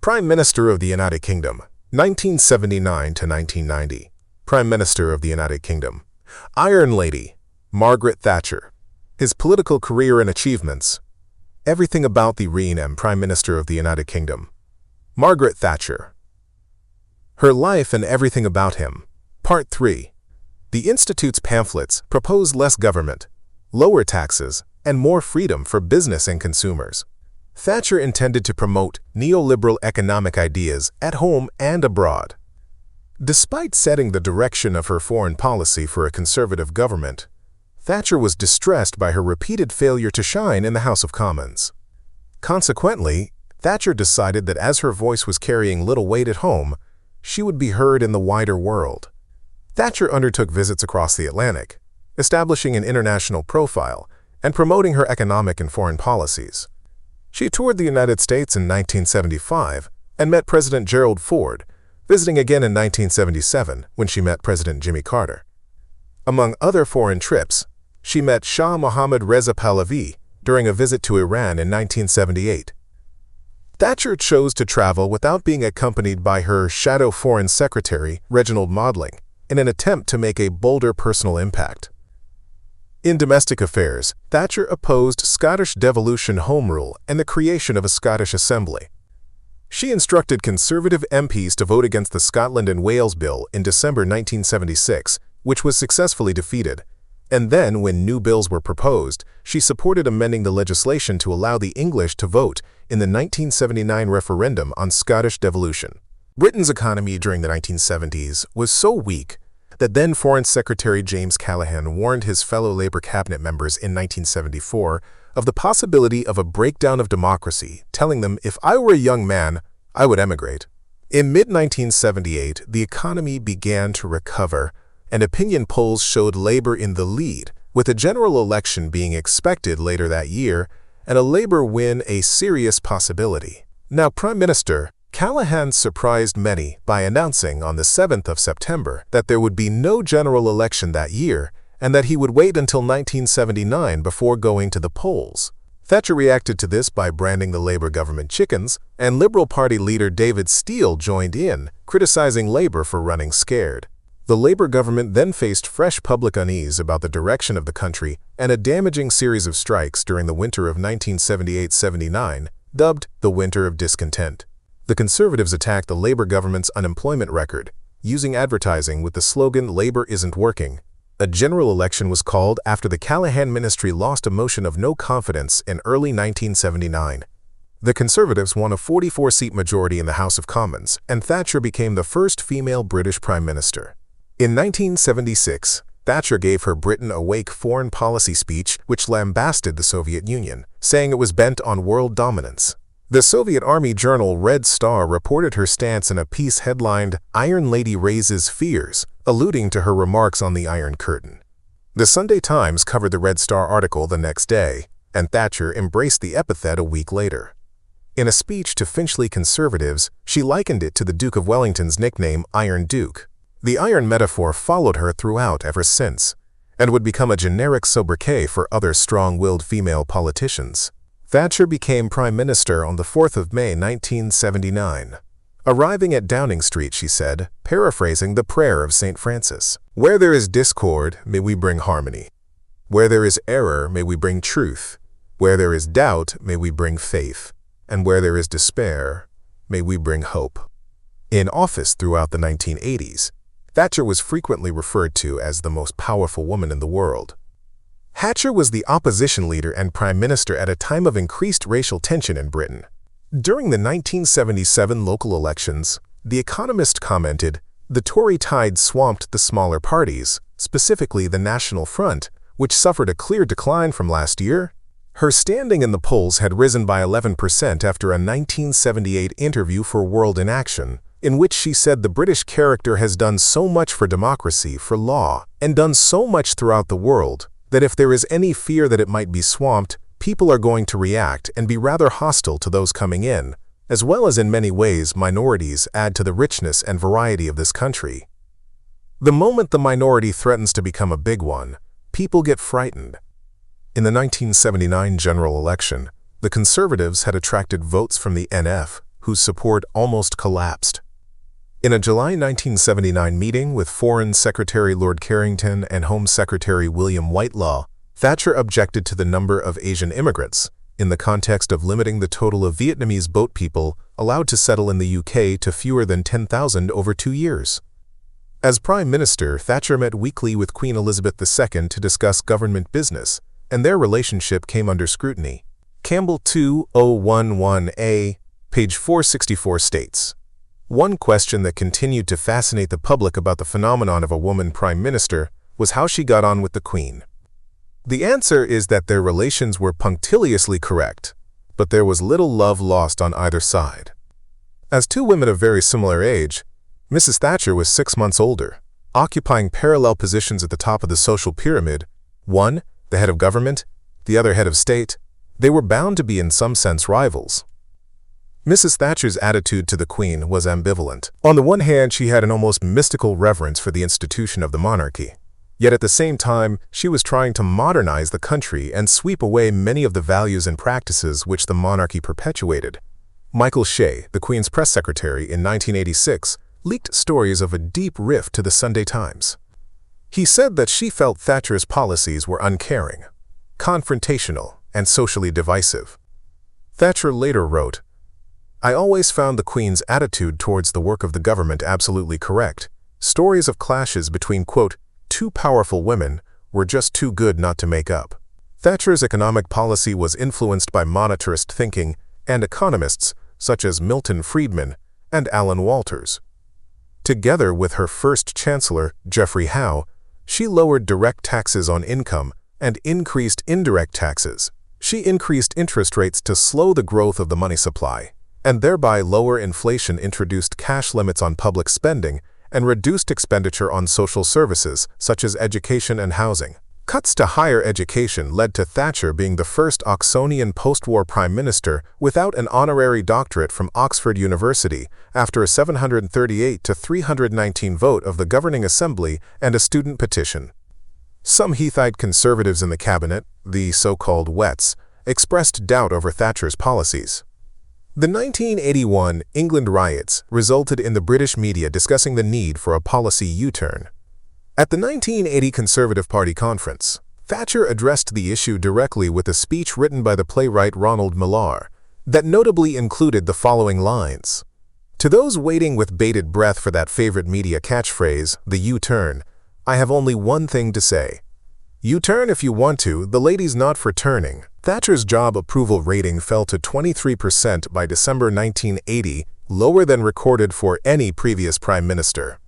Prime Minister of the United Kingdom, 1979 to 1990. Prime Minister of the United Kingdom. Iron Lady, Margaret Thatcher. His political career and achievements. Everything about the reign and Prime Minister of the United Kingdom. Margaret Thatcher. Her life and everything about him. Part 3. The Institute's pamphlets propose less government, lower taxes, and more freedom for business and consumers. Thatcher intended to promote neoliberal economic ideas at home and abroad. Despite setting the direction of her foreign policy for a conservative government, Thatcher was distressed by her repeated failure to shine in the House of Commons. Consequently, Thatcher decided that as her voice was carrying little weight at home, she would be heard in the wider world. Thatcher undertook visits across the Atlantic, establishing an international profile and promoting her economic and foreign policies. She toured the United States in 1975 and met President Gerald Ford, visiting again in 1977 when she met President Jimmy Carter. Among other foreign trips, she met Shah Mohammad Reza Pahlavi during a visit to Iran in 1978. Thatcher chose to travel without being accompanied by her shadow foreign secretary, Reginald Maudling, in an attempt to make a bolder personal impact. In domestic affairs, Thatcher opposed Scottish devolution home rule and the creation of a Scottish Assembly. She instructed Conservative MPs to vote against the Scotland and Wales Bill in December 1976, which was successfully defeated. And then, when new bills were proposed, she supported amending the legislation to allow the English to vote in the 1979 referendum on Scottish devolution. Britain's economy during the 1970s was so weak that then Foreign Secretary James Callaghan warned his fellow Labour cabinet members in 1974 of the possibility of a breakdown of democracy, telling them, "If I were a young man, I would emigrate." In mid-1978, the economy began to recover, and opinion polls showed Labour in the lead, with a general election being expected later that year and a Labour win a serious possibility. Now, Prime Minister Callaghan surprised many by announcing on the 7th of September that there would be no general election that year and that he would wait until 1979 before going to the polls. Thatcher reacted to this by branding the Labour government chickens, and Liberal Party leader David Steel joined in, criticizing Labour for running scared. The Labour government then faced fresh public unease about the direction of the country and a damaging series of strikes during the winter of 1978-79, dubbed the Winter of Discontent. The Conservatives attacked the Labour government's unemployment record, using advertising with the slogan "Labour isn't working." A general election was called after the Callaghan ministry lost a motion of no confidence in early 1979. The Conservatives won a 44-seat majority in the House of Commons, and Thatcher became the first female British Prime Minister. In 1976, Thatcher gave her Britain Awake foreign policy speech which lambasted the Soviet Union, saying it was bent on world dominance. The Soviet Army journal Red Star reported her stance in a piece headlined, "Iron Lady Raises Fears," alluding to her remarks on the Iron Curtain. The Sunday Times covered the Red Star article the next day, and Thatcher embraced the epithet a week later. In a speech to Finchley conservatives, she likened it to the Duke of Wellington's nickname Iron Duke. The iron metaphor followed her throughout ever since, and would become a generic sobriquet for other strong-willed female politicians. Thatcher became Prime Minister on the 4th of May 1979. Arriving at Downing Street, she said, paraphrasing the prayer of St. Francis, "Where there is discord, may we bring harmony. Where there is error, may we bring truth. Where there is doubt, may we bring faith. And where there is despair, may we bring hope." In office throughout the 1980s, Thatcher was frequently referred to as the most powerful woman in the world. Thatcher was the opposition leader and prime minister at a time of increased racial tension in Britain. During the 1977 local elections, The Economist commented, "The Tory tide swamped the smaller parties, specifically the National Front, which suffered a clear decline from last year." Her standing in the polls had risen by 11% after a 1978 interview for World in Action, in which she said the British character has done so much for democracy, for law, and done so much throughout the world, that if there is any fear that it might be swamped, people are going to react and be rather hostile to those coming in, as well as in many ways minorities add to the richness and variety of this country. The moment the minority threatens to become a big one, people get frightened. In the 1979 general election, the Conservatives had attracted votes from the NF, whose support almost collapsed. In a July 1979 meeting with Foreign Secretary Lord Carrington and Home Secretary William Whitelaw, Thatcher objected to the number of Asian immigrants, in the context of limiting the total of Vietnamese boat people allowed to settle in the UK to fewer than 10,000 over 2 years. As Prime Minister, Thatcher met weekly with Queen Elizabeth II to discuss government business, and their relationship came under scrutiny. Campbell 2011a, page 464 states, "One question that continued to fascinate the public about the phenomenon of a woman Prime Minister was how she got on with the Queen. The answer is that their relations were punctiliously correct, but there was little love lost on either side." As two women of very similar age, Mrs. Thatcher was 6 months older, occupying parallel positions at the top of the social pyramid, one, the head of government, the other head of state. They were bound to be in some sense rivals. Mrs. Thatcher's attitude to the Queen was ambivalent. On the one hand, she had an almost mystical reverence for the institution of the monarchy. Yet at the same time, she was trying to modernize the country and sweep away many of the values and practices which the monarchy perpetuated. Michael Shea, the Queen's press secretary in 1986, leaked stories of a deep rift to the Sunday Times. He said that she felt Thatcher's policies were uncaring, confrontational, and socially divisive. Thatcher later wrote, "I always found the Queen's attitude towards the work of the government absolutely correct. Stories of clashes between, quote, two powerful women were just too good not to make up." Thatcher's economic policy was influenced by monetarist thinking and economists such as Milton Friedman and Alan Walters. Together with her first chancellor, Geoffrey Howe, she lowered direct taxes on income and increased indirect taxes. She increased interest rates to slow the growth of the money supply, and thereby lower inflation, introduced cash limits on public spending, and reduced expenditure on social services such as education and housing. Cuts to higher education led to Thatcher being the first Oxonian post-war prime minister without an honorary doctorate from Oxford University after a 738 to 319 vote of the governing assembly and a student petition. Some Heathite conservatives in the cabinet, the so-called Wets, expressed doubt over Thatcher's policies. The 1981 England riots resulted in the British media discussing the need for a policy U-turn. At the 1980 Conservative Party conference, Thatcher addressed the issue directly with a speech written by the playwright Ronald Millar that notably included the following lines. "To those waiting with bated breath for that favorite media catchphrase, the U-turn, I have only one thing to say. U-turn if you want to, the lady's not for turning." Thatcher's job approval rating fell to 23% by December 1980, lower than recorded for any previous prime minister.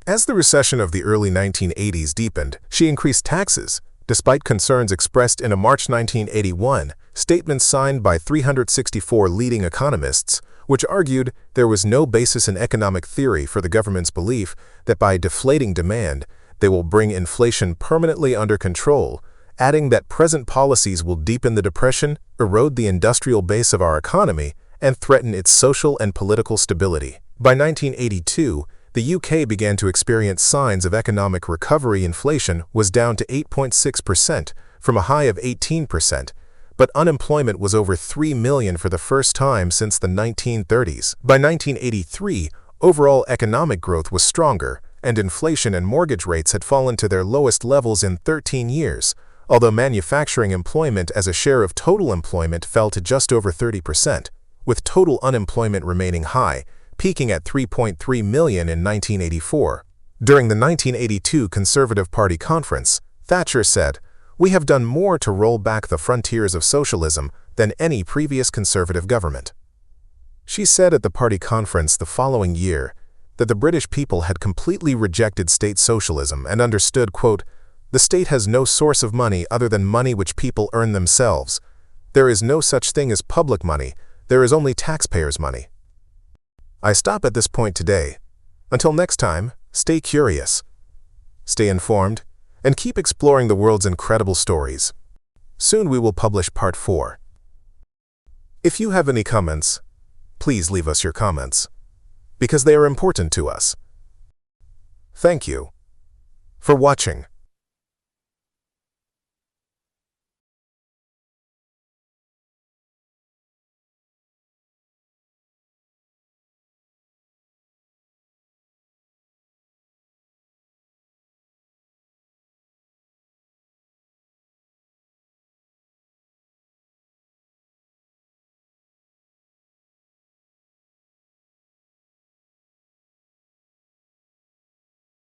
As the recession of the early 1980s deepened, she increased taxes, despite concerns expressed in a March 1981 statement signed by 364 leading economists, which argued there was no basis in economic theory for the government's belief that by deflating demand, they will bring inflation permanently under control, adding that present policies will deepen the depression, erode the industrial base of our economy, and threaten its social and political stability. By 1982, the UK began to experience signs of economic recovery. Inflation was down to 8.6% from a high of 18%, but unemployment was over 3 million for the first time since the 1930s. By 1983, overall economic growth was stronger, and inflation and mortgage rates had fallen to their lowest levels in 13 years, although manufacturing employment as a share of total employment fell to just over 30%, with total unemployment remaining high, peaking at 3.3 million in 1984. During the 1982 Conservative Party conference, Thatcher said, "We have done more to roll back the frontiers of socialism than any previous conservative government." She said at the party conference the following year that the British people had completely rejected state socialism and understood, quote, "The state has no source of money other than money which people earn themselves. There is no such thing as public money, there is only taxpayers' money." I stop at this point today. Until next time, stay curious, stay informed, and keep exploring the world's incredible stories. Soon we will publish Part 4. If you have any comments, please leave us your comments, because they are important to us. Thank you for watching.